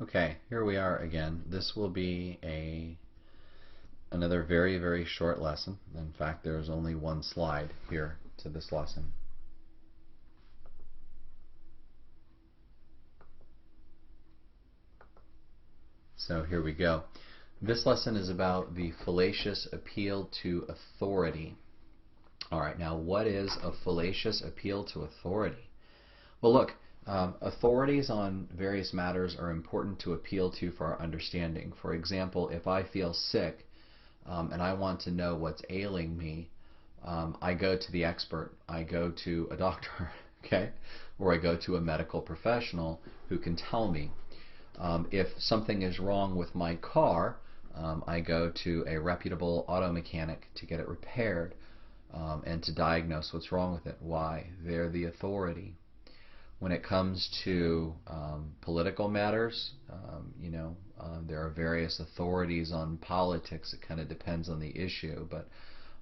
Okay, here we are again. This will be another very, very short lesson. In fact, there's only one slide here to this lesson. So here we go. This lesson is about the fallacious appeal to authority. All right, now what is a fallacious appeal to authority? Well, look, authorities on various matters are important to appeal to for our understanding. For example, if I feel sick and I want to know what's ailing me, I go to the expert. I go to a doctor, okay? Or I go to a medical professional who can tell me. If something is wrong with my car, I go to a reputable auto mechanic to get it repaired and to diagnose what's wrong with it. Why? They're the authority. When it comes to political matters, there are various authorities on politics. It kind of depends on the issue, but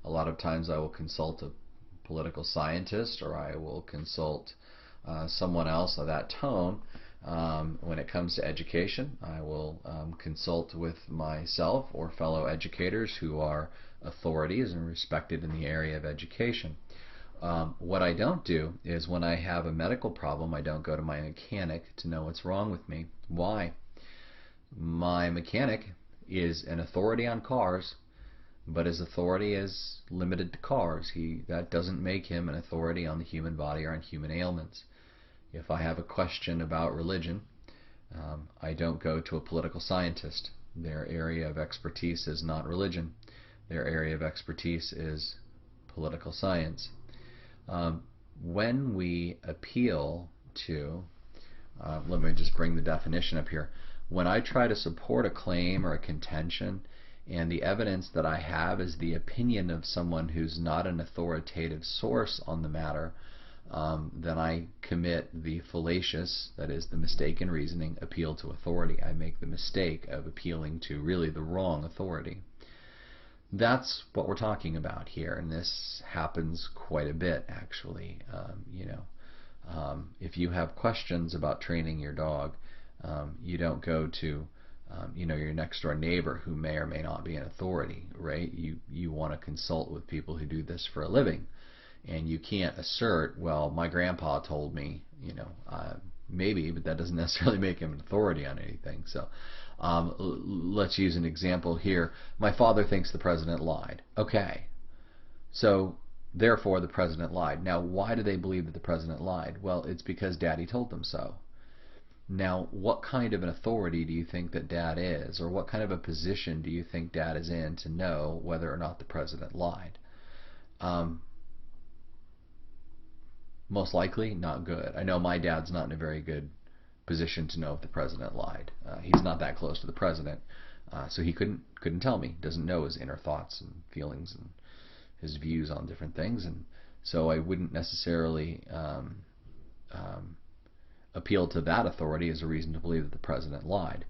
a lot of times I will consult a political scientist or I will consult someone else of that tone. When it comes to education, I will consult with myself or fellow educators who are authorities and respected in the area of education. What I don't do is when I have a medical problem, I don't go to my mechanic to know what's wrong with me. Why? My mechanic is an authority on cars, but his authority is limited to cars. That doesn't make him an authority on the human body or on human ailments. If I have a question about religion, I don't go to a political scientist. Their area of expertise is not religion. Their area of expertise is political science. When we appeal to, let me just bring the definition up here. When I try to support a claim or a contention and the evidence that I have is the opinion of someone who's not an authoritative source on the matter, then I commit the fallacious, that is the mistaken reasoning, appeal to authority. I make the mistake of appealing to really the wrong authority. That's what we're talking about here, and this happens quite a bit, actually. If you have questions about training your dog, you don't go to your next door neighbor who may or may not be an authority, right? You want to consult with people who do this for a living, and you can't assert, well, my grandpa told me, maybe, but that doesn't necessarily make him an authority on anything. So let's use an example here. My father thinks the president lied. Okay, so therefore the president lied. Now, why do they believe that the president lied? Well, it's because Daddy told them so. Now, what kind of an authority do you think that Dad is, or what kind of a position do you think Dad is in to know whether or not the president lied? Most likely not good. I know my dad's not in a very good position to know if the president lied. He's not that close to the president, so he couldn't tell me. Doesn't know his inner thoughts and feelings and his views on different things, and so I wouldn't necessarily appeal to that authority as a reason to believe that the president lied.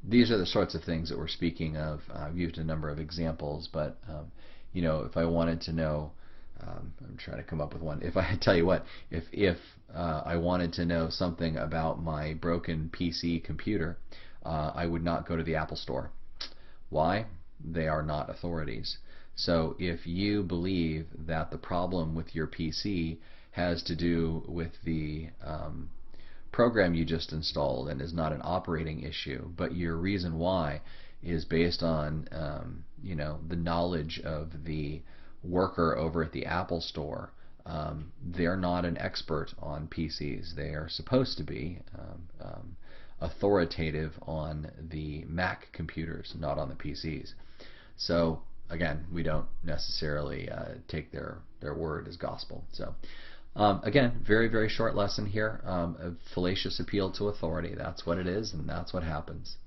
These are the sorts of things that we're speaking of. I've used a number of examples, but if I wanted to know, I'm trying to come up with one. If I tell you what, if I wanted to know something about my broken PC computer, I would not go to the Apple Store. Why? They are not authorities. So if you believe that the problem with your PC has to do with the program you just installed and is not an operating issue, but your reason why is based on the knowledge of the worker over at the Apple Store, they're not an expert on PCs. They are supposed to be authoritative on the Mac computers, not on the PCs. So again, we don't necessarily take their word as gospel. So again, very, very short lesson here. A fallacious appeal to authority. That's what it is, and that's what happens.